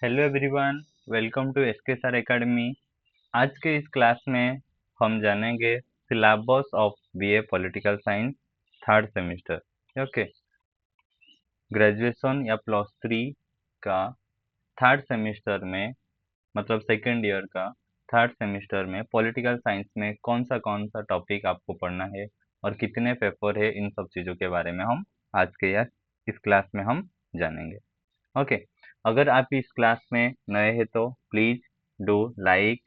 Hello everyone, welcome to SK academy. आज के इस क्लास में हम जानेंगे syllabus of BA political science third semester. Okay, graduation या +3 का थर्ड सेमेस्टर में, मतलब सेकेंड ईयर का थर्ड सेमेस्टर में पॉलिटिकल साइंस में कौन सा टॉपिक आपको पढ़ना है और कितने पेपर है, इन सब चीज़ों के बारे में हम आज के या इस क्लास में हम जानेंगे। ओके, अगर आप इस क्लास में नए हैं तो please do like,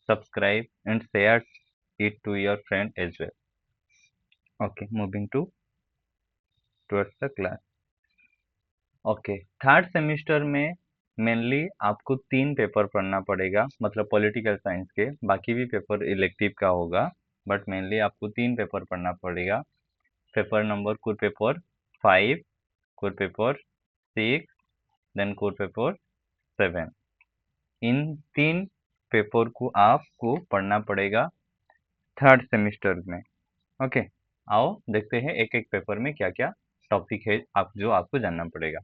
subscribe and share it to your friend as well. Okay, moving towards the class. Okay, third semester में मेनली आपको 3 पेपर पढ़ना पड़ेगा, मतलब पॉलिटिकल साइंस के। बाकी भी पेपर इलेक्टिव का होगा, बट मेनली आपको 3 पेपर पढ़ना पड़ेगा। Paper number core paper 5, core paper 6, then core paper 7। इन 3 पेपर को आपको पढ़ना पड़ेगा थर्ड सेमेस्टर में। ओके, आओ देखते हैं एक एक पेपर में क्या क्या टॉपिक है जो आपको जानना पड़ेगा।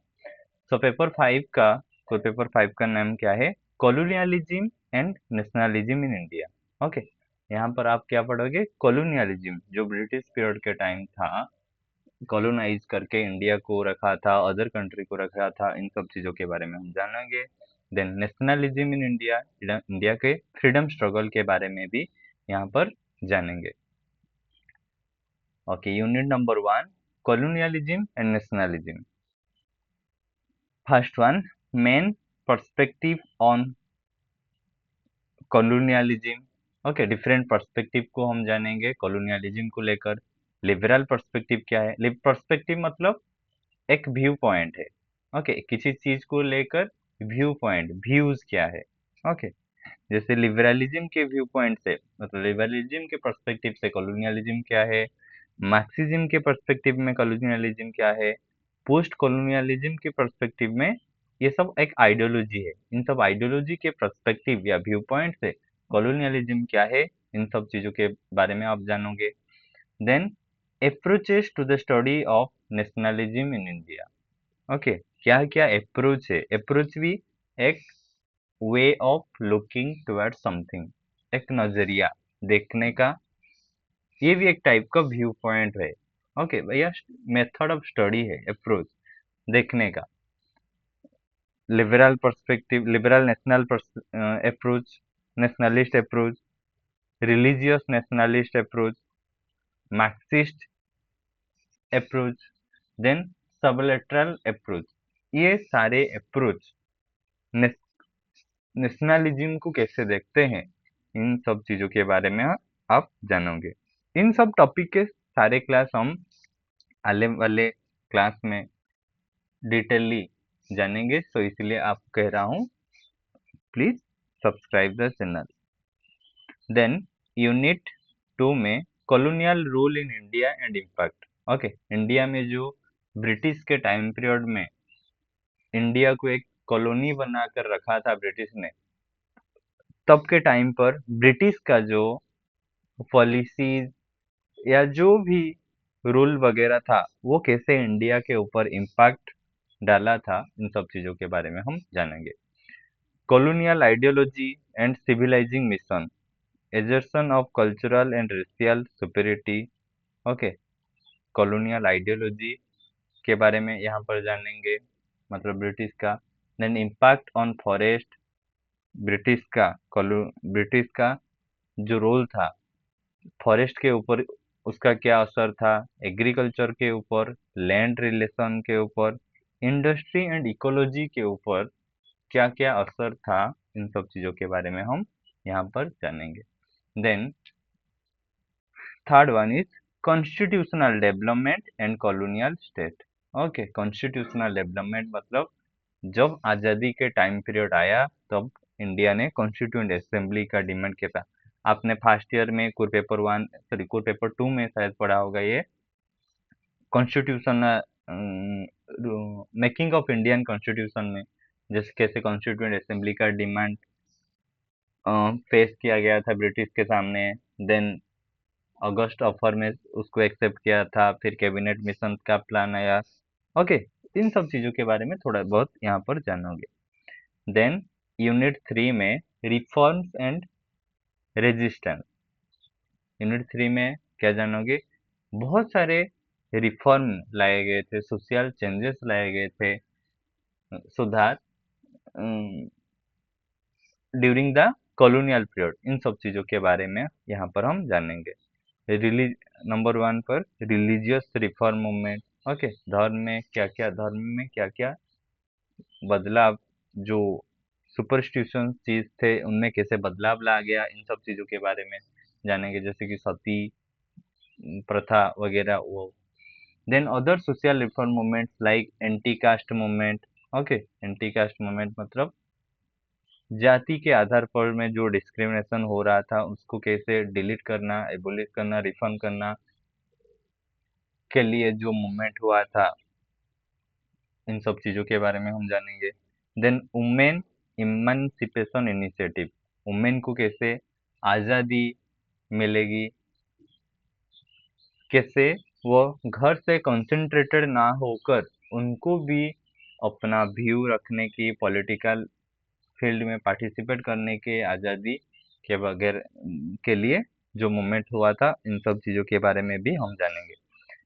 सो पेपर 5 का नाम क्या है? Colonialism and nationalism in India. Okay, यहाँ पर आप क्या पढ़ोगे? कॉलोनियलिज्म, जो ब्रिटिश पीरियड के टाइम था, कॉलोनाइज करके इंडिया को रखा था, अदर कंट्री को रखा था, इन सब चीज़ों के बारे में हम जानेंगे। Then nationalism in India, India के फ्रीडम स्ट्रगल के बारे में भी यहाँ पर जानेंगे। Okay, unit number 1, colonialism and nationalism. First one, main perspective on colonialism. Okay, different perspective को हम जानेंगे colonialism को लेकर। लिबरल पर्सपेक्टिव क्या है? पर्सपेक्टिव मतलब एक व्यू पॉइंट है। ओके, किसी चीज को लेकर व्यू पॉइंट, व्यूज क्या है। ओके, जैसे लिबरलिज्म के व्यू पॉइंट से, मतलब लिबरलिज्म के पर्सपेक्टिव से कॉलोनियलिज्म क्या है, मार्क्सिज्म के पर्सपेक्टिव में कॉलोनियलिज्म क्या है, पोस्ट कॉलोनियलिज्म के पर्सपेक्टिव में, ये सब एक आइडियोलॉजी है। इन सब आइडियोलॉजी के पर्सपेक्टिव या व्यू पॉइंट से कॉलोनियलिज्म क्या है, इन सब चीजों के बारे में आप जानोगे। Then approaches to the study of nationalism in India. Okay, क्या क्या अप्रोच है? अप्रोच भी एक way of looking toward something, एक नजरिया देखने का, ये भी एक टाइप का व्यू पॉइंट है। ओके भैया, मेथड ऑफ स्टडी है, अप्रोच देखने का। Liberal perspective, liberal national approach, nationalist approach, religious nationalist approach, Marxist approach, then subaltern approach. ये सारे अप्रोच नेशनलिज्म को कैसे देखते हैं, इन सब चीजों के बारे में आप जानोगे। इन सब टॉपिक के सारे क्लास हम आने वाले क्लास में डिटेलली जानेंगे, तो इसलिए आपको कह रहा हूँ, please subscribe the channel. Then unit 2 में colonial rule in India and impact. Okay, India में जो ब्रिटिश के टाइम पीरियड में इंडिया को एक कॉलोनी बनाकर रखा था ब्रिटिश ने, तब के टाइम पर ब्रिटिश का जो पॉलिसीज या जो भी रूल वगैरह था, वो कैसे इंडिया के ऊपर इम्पैक्ट डाला था, इन सब चीजों के बारे में हम जानेंगे। Colonial ideology and civilizing mission, assertion of cultural and racial superiority. Okay, colonial ideology के बारे में यहाँ पर जानेंगे, मतलब ब्रिटिश का। Then impact on forest, British का जो रोल था फॉरेस्ट के ऊपर, उसका क्या असर था, एग्रीकल्चर के ऊपर, लैंड रिलेशन के ऊपर, इंडस्ट्री एंड इकोलॉजी के ऊपर क्या क्या असर था, इन सब चीजों के बारे में हम यहाँ पर जानेंगे। Then third one is constitutional development and colonial state. Okay, constitutional development मतलब जब आज़ादी के टाइम पीरियड आया, तब इंडिया ने कॉन्स्टिट्यूएंट असेंबली का डिमांड किया था। आपने फर्स्ट ईयर में कोर पेपर 2 में शायद पढ़ा होगा ये constitution, making of Indian constitution में, जैसे कैसे कॉन्स्टिट्यूएंट असेंबली का डिमांड फेस किया गया था ब्रिटिश के सामने। देन अगस्त ऑफर में उसको एक्सेप्ट किया था, फिर कैबिनेट मिशन का प्लान आया। ओके, इन सब चीज़ों के बारे में थोड़ा बहुत यहाँ पर जानोगे। देन यूनिट 3 में रिफॉर्म्स एंड रेजिस्टेंस। यूनिट 3 में क्या जानोगे? बहुत सारे रिफॉर्म लाए गए थे, सोशल चेंजेस लाए गए थे, सुधार ड्यूरिंग द कॉलोनियल पीरियड। इन सब चीजों के बारे में यहाँ पर हम जानेंगे। रिलीज नंबर 1 पर रिलीजियस रिफॉर्म मूवमेंट। ओके, धर्म में क्या क्या बदलाव, जो सुपरस्टिशन चीज थे उनमें कैसे बदलाव ला गया, इन सब चीजों के बारे में जानेंगे, जैसे कि सती प्रथा वगैरह वो। Then other social reform movements like anti caste movement. Okay, anti caste movement मतलब जाति के आधार पर में जो डिस्क्रिमिनेशन हो रहा था उसको कैसे डिलीट करना, एबोलिश करना, रिफॉर्म करना के लिए जो मूवमेंट हुआ था, इन सब चीजों के बारे में हम जानेंगे। Then women emancipation initiative, women को कैसे आजादी मिलेगी, कैसे वो घर से कंसंट्रेटेड ना होकर उनको भी अपना व्यू रखने की, पॉलिटिकल फील्ड में पार्टिसिपेट करने के आज़ादी के बगैर के लिए जो मूवमेंट हुआ था, इन सब चीज़ों के बारे में भी हम जानेंगे।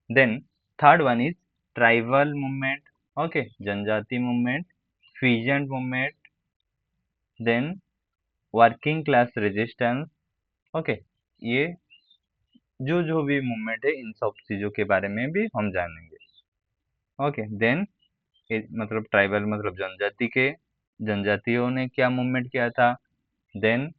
Then third one is tribal movement. Okay, जनजाति movement, peasant movement, then working class resistance. Okay, ये जो भी मूवमेंट है इन सब चीज़ों के बारे में भी हम जानेंगे। ओके, देन मतलब ट्राइबल मतलब जनजातियों ने क्या मूवमेंट किया था। देन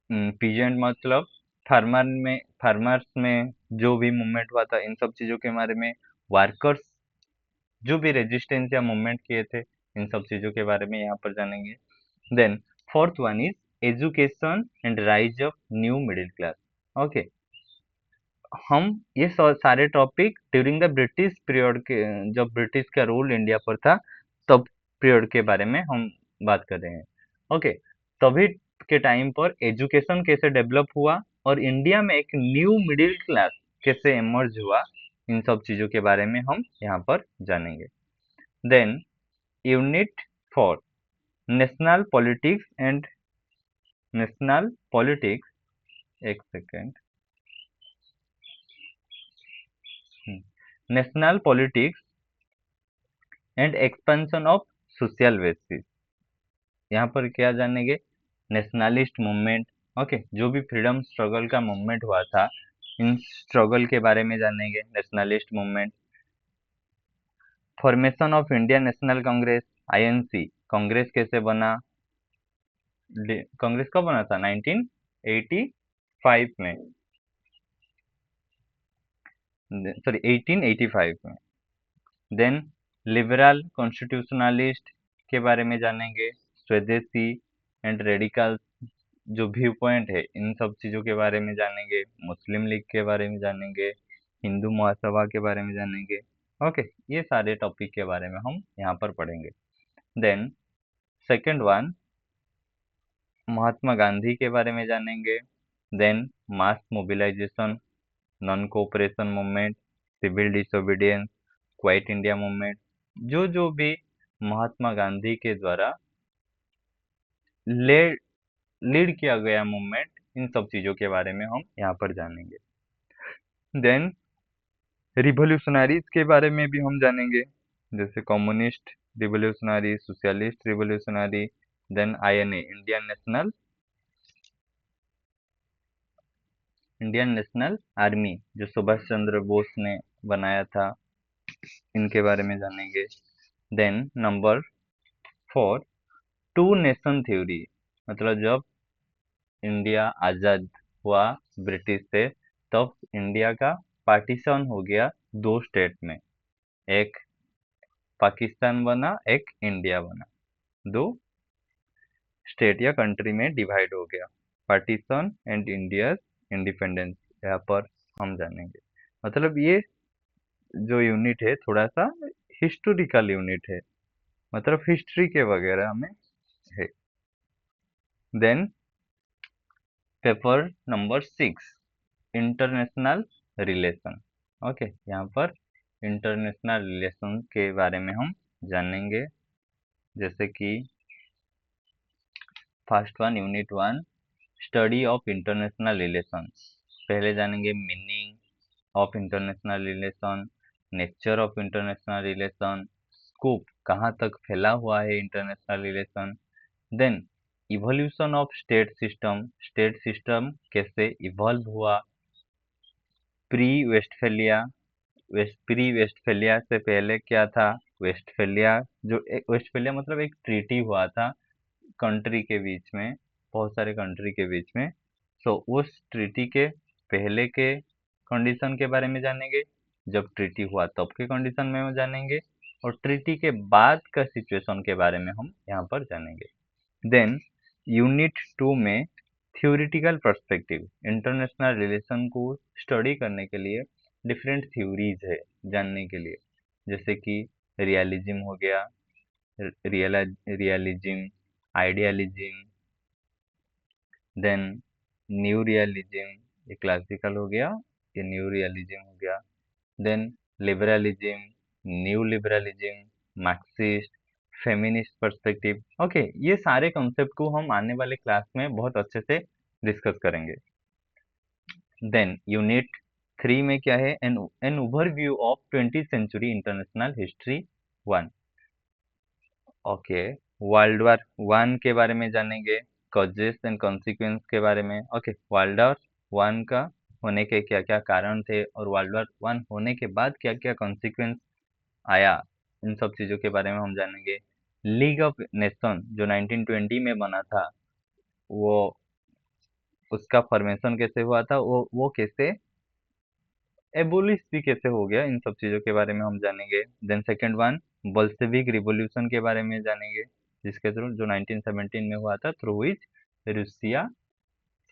पीजेंट मतलब फार्मर्स में जो भी मूवमेंट हुआ था, इन सब चीजों के बारे में। वर्कर्स जो भी रेजिस्टेंस या मूवमेंट किए थे, इन सब चीजों के बारे में यहाँ पर जानेंगे। Then fourth one is education and rise of new middle class. Okay, हम ये सारे topic during the British period के, जब ब्रिटिश का रूल इंडिया पर था तब पीरियड के बारे में हम बात कर रहे हैं। ओके, तभी के टाइम पर एजुकेशन कैसे डेवलप हुआ और इंडिया में एक न्यू मिडिल क्लास कैसे इमर्ज हुआ, इन सब चीजों के बारे में हम यहाँ पर जानेंगे। Then unit 4 national politics and national politics, एक second, national politics and expansion of social basis. यहाँ पर क्या जानेंगे? Nationalist movement. ओके, जो भी फ्रीडम स्ट्रगल का मूवमेंट हुआ था, इन स्ट्रगल के बारे में जानेंगे। Nationalist movement, formation of Indian national Congress, INC, Congress कैसे बना, कांग्रेस कब बना था? 1985 में, सॉरी 1885 में। देन लिबरल कॉन्स्टिट्यूशनलिस्ट के बारे में जानेंगे। स्वदेशी एंड रेडिकल जो व्यू पॉइंट है, इन सब चीजों के बारे में जानेंगे। मुस्लिम लीग के बारे में जानेंगे, हिंदू महासभा के बारे में जानेंगे। ओके, ये सारे टॉपिक के बारे में हम यहाँ पर पढ़ेंगे। Then second one Mahatma Gandhi के बारे में जानेंगे। Then mass mobilization, non cooperation movement, civil disobedience, quit India movement, जो भी महात्मा गांधी के द्वारा ले लीड किया गया मूवमेंट, इन सब चीजों के बारे में हम यहाँ पर जानेंगे। देन रिवोल्यूशनरीज के बारे में भी हम जानेंगे, जैसे communist revolutionary, socialist revolutionary. Then INA, Indian National Army, जो सुभाष चंद्र बोस ने बनाया था, इनके बारे में जानेंगे। Then number 4 two nation theory, मतलब जब इंडिया आजाद हुआ ब्रिटिश से, तब इंडिया का पार्टीशन हो गया दो स्टेट में, एक पाकिस्तान बना, एक इंडिया बना, दो स्टेट या कंट्री में डिवाइड हो गया। पार्टीशन एंड इंडिया इंडिपेंडेंस, यहाँ पर हम जानेंगे। मतलब ये जो यूनिट है थोड़ा सा हिस्टोरिकल यूनिट है, मतलब हिस्ट्री के वगैरह में है। Then paper number 6 international relation. Okay, यहाँ पर इंटरनेशनल रिलेशन के बारे में हम जानेंगे, जैसे कि first one unit 1 study of international relations. पहले जानेंगे meaning of international relation, nature of international relation, scope कहाँ तक फैला हुआ है international relation, then evolution of state system कैसे इवॉल्व हुआ, प्री वेस्टफेलिया, प्री वेस्टफेलिया से पहले क्या था, वेस्टफेलिया वेस्टफेलिया मतलब एक ट्रीटी हुआ था कंट्री के बीच में, बहुत सारे कंट्री के बीच में। सो उस ट्रीटी के पहले के कंडीशन के बारे में जानेंगे, जब ट्रीटी हुआ तब के कंडीशन में हम जानेंगे, और ट्रीटी के बाद का सिचुएशन के बारे में हम यहाँ पर जानेंगे। देन यूनिट 2 में थ्योरिटिकल पर्सपेक्टिव, इंटरनेशनल रिलेशन को स्टडी करने के लिए डिफरेंट थ्योरीज है जानने के लिए, जैसे कि रियलिज्म हो गया, realism, idealism, then new realism, ये क्लासिकल हो गया, ये न्यू रियलिज्म हो गया, then liberalism, new liberalism, Marxist, feminist perspective. Okay, ये सारे कॉन्सेप्ट को हम आने वाले क्लास में बहुत अच्छे से डिस्कस करेंगे। देन यूनिट 3 में क्या है, an overview of 20th century international history 1। Okay, world war 1 के बारे में जानेंगे, कॉजेस एंड कॉन्सिक्वेंस के बारे में। ओके, वर्ल्ड वार 1 का होने के क्या क्या कारण थे, और वर्ल्ड वार 1 होने के बाद क्या क्या कॉन्सिक्वेंस आया, इन सब चीज़ों के बारे में हम जानेंगे। लीग ऑफ नेशन जो 1920 में बना था, वो उसका फॉर्मेशन कैसे हुआ था, वो कैसे एबोलिश भी कैसे हो गया, इन सब चीज़ों के बारे में हम जानेंगे। Then second one Bolshevik revolution के बारे में जानेंगे, जिसके थ्रू जो 1917 में हुआ था, through which Russia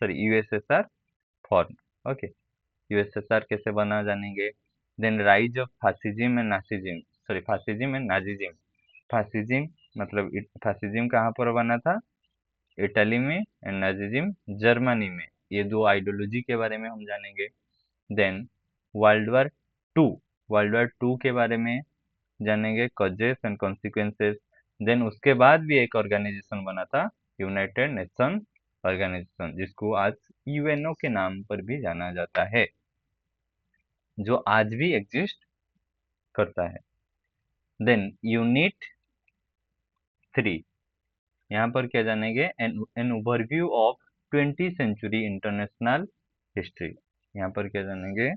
sorry USSR form. Okay, USSR कैसे बना जानेंगे। Then rise of fascism and nazism, sorry fascism and nazism. Fascism मतलब फासिज्म कहाँ पर बना था, इटली में, एंड नाजिज्म जर्मनी में। ये दो आइडियोलॉजी के बारे में हम जानेंगे। Then world war two, world war two के बारे में जानेंगे, कॉजेस एंड कॉन्सिक्वेंसेस। देन उसके बाद भी एक ऑर्गेनाइजेशन बना था, यूनाइटेड नेशन ऑर्गेनाइजेशन, जिसको आज यूएनओ के नाम पर भी जाना जाता है, जो आज भी एग्जिस्ट करता है। देन यूनिट 3, यहाँ पर क्या जानेंगे, an overview of 20th century international history. यहाँ पर क्या जानेंगे,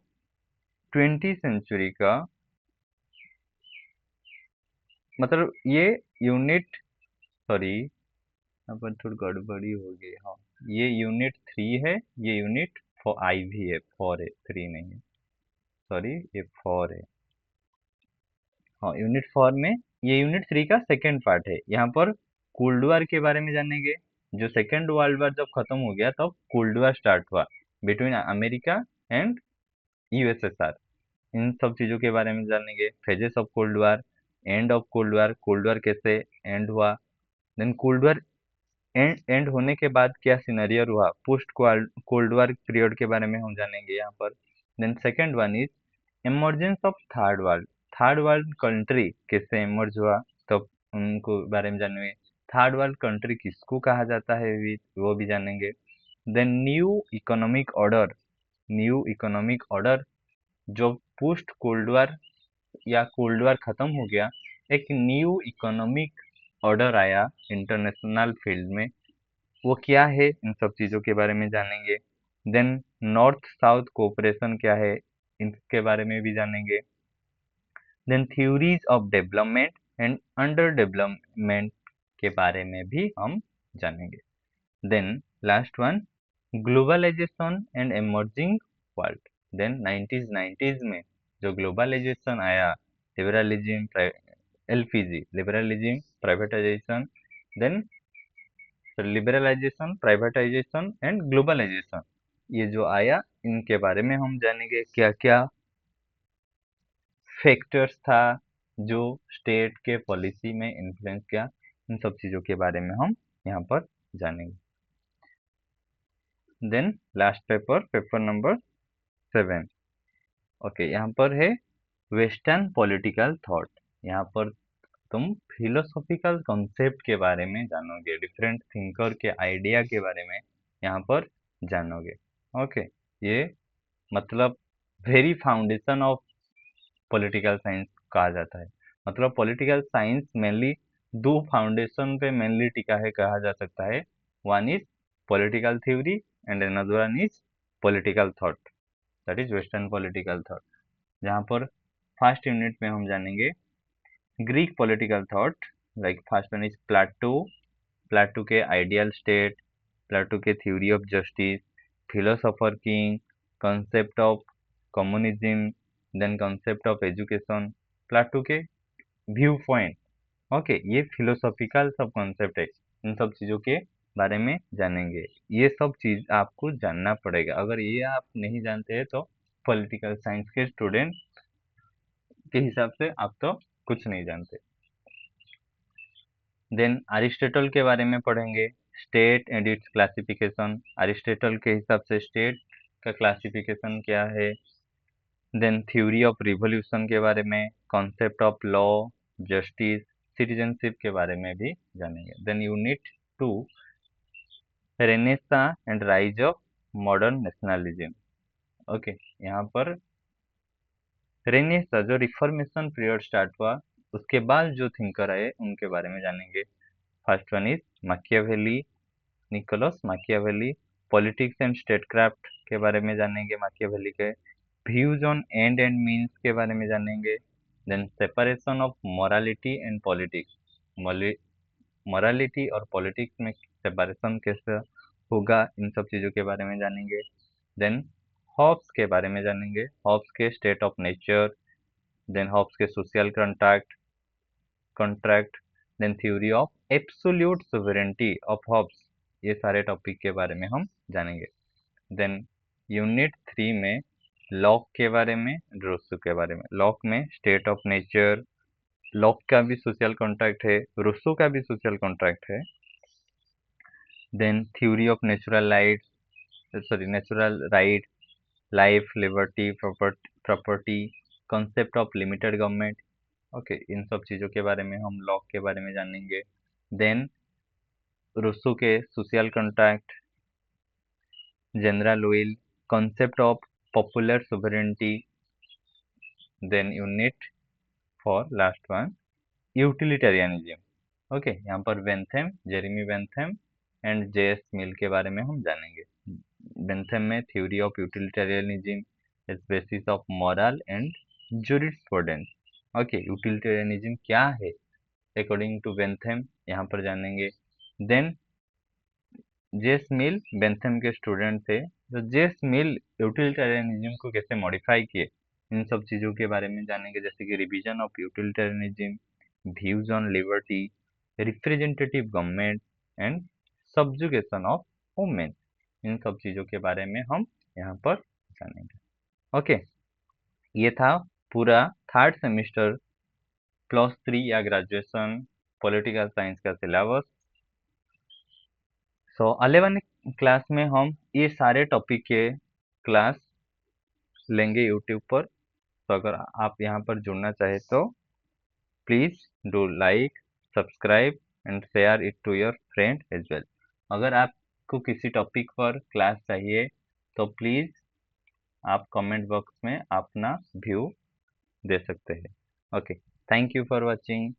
20th सेंचुरी का मतलब ये यूनिट, सॉरी यहाँ पर थोड़ी गड़बड़ी हो गई। हाँ, ये यूनिट 3 है, ये यूनिट 4 आई भी है, 4 है, 3 नहीं है, सॉरी ये 4 है। हाँ, यूनिट 4 में ये यूनिट 3 का सेकेंड पार्ट है। यहाँ पर कोल्ड वॉर के बारे में जानेंगे, जो सेकेंड वर्ल्ड वॉर जब खत्म हो गया तब कोल्ड वॉर स्टार्ट हुआ बिटवीन अमेरिका एंड यूएसएसआर। इन सब चीज़ों के बारे में जानेंगे, phases of cold war, end of cold war कैसे एंड हुआ, देन कोल्ड वॉर एंड होने के बाद क्या सिनेरियो हुआ, पोस्ट कोल्ड वॉर पीरियड के बारे में हम जानेंगे यहाँ पर। Then second one is emergence of third world country कैसे इमर्ज हुआ, तब उनको बारे में जानेंगे। थर्ड वर्ल्ड कंट्री किसको कहा जाता है भी, वो भी जानेंगे। देन न्यू इकोनॉमिक ऑर्डर जो पोस्ट कोल्ड वॉर या कोल्ड वॉर खत्म हो गया, एक न्यू इकोनॉमिक ऑर्डर आया इंटरनेशनल फील्ड में, वो क्या है, इन सब चीज़ों के बारे में जानेंगे। देन नॉर्थ साउथ कोऑपरेशन क्या है, इनके बारे में भी जानेंगे। Then theories of development and under development के बारे में भी हम जानेंगे। Then last one globalization and emerging world. Then 1990s में जो ग्लोबलाइजेशन आया, liberalism, LPG liberalism, privatization, then liberalization, privatization and globalization, ये जो आया, इनके बारे में हम जानेंगे, क्या क्या फैक्टर्स था जो स्टेट के पॉलिसी में इन्फ्लुएंस किया, इन सब चीज़ों के बारे में हम यहाँ पर जानेंगे। Then last paper number 7। Okay, यहाँ पर है वेस्टर्न पॉलिटिकल थॉट। यहाँ पर तुम फिलोसॉफिकल कॉन्सेप्ट के बारे में जानोगे, डिफरेंट थिंकर के आइडिया के बारे में यहाँ पर जानोगे। ओके, ये मतलब very foundation of political science कहा जाता है। मतलब पॉलिटिकल साइंस मेनली दो फाउंडेशन पे मेनली टिका है कहा जा सकता है। One is political theory and another one is political thought, that is western political thought. जहाँ पर फर्स्ट यूनिट में हम जानेंगे Greek political thought, like first one is Plato, Plato के आइडियल स्टेट, प्लेटो के theory of justice, philosopher king, concept of communism, then concept of education, प्लेटो के view point. Okay, ये philosophical सब कॉन्सेप्ट है, इन सब चीज़ों के बारे में जानेंगे। ये सब चीज़ आपको जानना पड़ेगा, अगर ये आप नहीं जानते हैं तो पॉलिटिकल साइंस के स्टूडेंट के हिसाब से आप तो कुछ नहीं जानते। देन अरिस्टोटल के बारे में पढ़ेंगे, state and it's classification. Aristotle के हिसाब से स्टेट का क्लासिफिकेशन क्या है। देन थ्योरी ऑफ रिवोल्यूशन के बारे में, concept of law, justice, citizenship के बारे में भी जानेंगे। Then unit 2 renaissance and rise of modern nationalism. Okay, यहाँ पर रेनेसा जो रिफॉर्मेशन पीरियड स्टार्ट हुआ उसके बाद जो थिंकर आए उनके बारे में जानेंगे। First one is Machiavelli, Niccolo Machiavelli. Politics and statecraft के बारे में जानेंगे, माकियावेली के व्यूज ऑन एंड मीन्स के बारे में जानेंगे। Then separation of morality and politics, morality और पॉलिटिक्स में सेपरेशन कैसे होगा, इन सब चीज़ों के बारे में जानेंगे। देन हॉब्स के बारे में जानेंगे, हॉब्स के state of nature, then Hobbes के social contract, then theory of absolute sovereignty of Hobbes, ये सारे टॉपिक के बारे में हम जानेंगे। देन यूनिट 3 में लॉक के बारे में, रूसो के बारे में। लॉक में स्टेट ऑफ नेचर, लॉक का भी सोशल कॉन्ट्रैक्ट है, रूसो का भी सोशल कॉन्ट्रैक्ट है। Then theory of natural right, life, liberty, property, concept of limited government. Okay, इन सब चीज़ों के बारे में हम लॉक के बारे में जानेंगे। देन रूसो के social contract, general will, concept of popular sovereignty. Then unit 4 last one utilitarianism. Okay, यहाँ पर Bentham, Jeremy Bentham and J S. Mill के बारे में हम जानेंगे। बेंथम में theory of utilitarianism is basis of moral and jurisprudence. Okay, utilitarianism क्या है अकॉर्डिंग टू बेंथम, यहाँ पर जानेंगे। Then J S. मिल बेंथम के स्टूडेंट थे, तो जे.एस. मिल यूटिलिटेरियनिज्म को कैसे मॉडिफाई किए, इन सब चीज़ों के बारे में जानेंगे, जैसे कि revision of utilitarianism, views on liberty, representative government and subjugation of women, इन सब चीज़ों के बारे में हम यहाँ पर जानेंगे। ओके, ये था पूरा थर्ड सेमिस्टर +3 या ग्रेजुएशन पॉलिटिकल साइंस का सिलेबस। सो 11 क्लास में हम ये सारे टॉपिक के क्लास लेंगे यूट्यूब पर। तो अगर आप यहाँ पर जुड़ना चाहे तो please do like, subscribe and share it to your friend as well. अगर आपको किसी टॉपिक पर क्लास चाहिए तो प्लीज़ आप कमेंट बॉक्स में अपना व्यू दे सकते हैं। Okay, thank you for watching.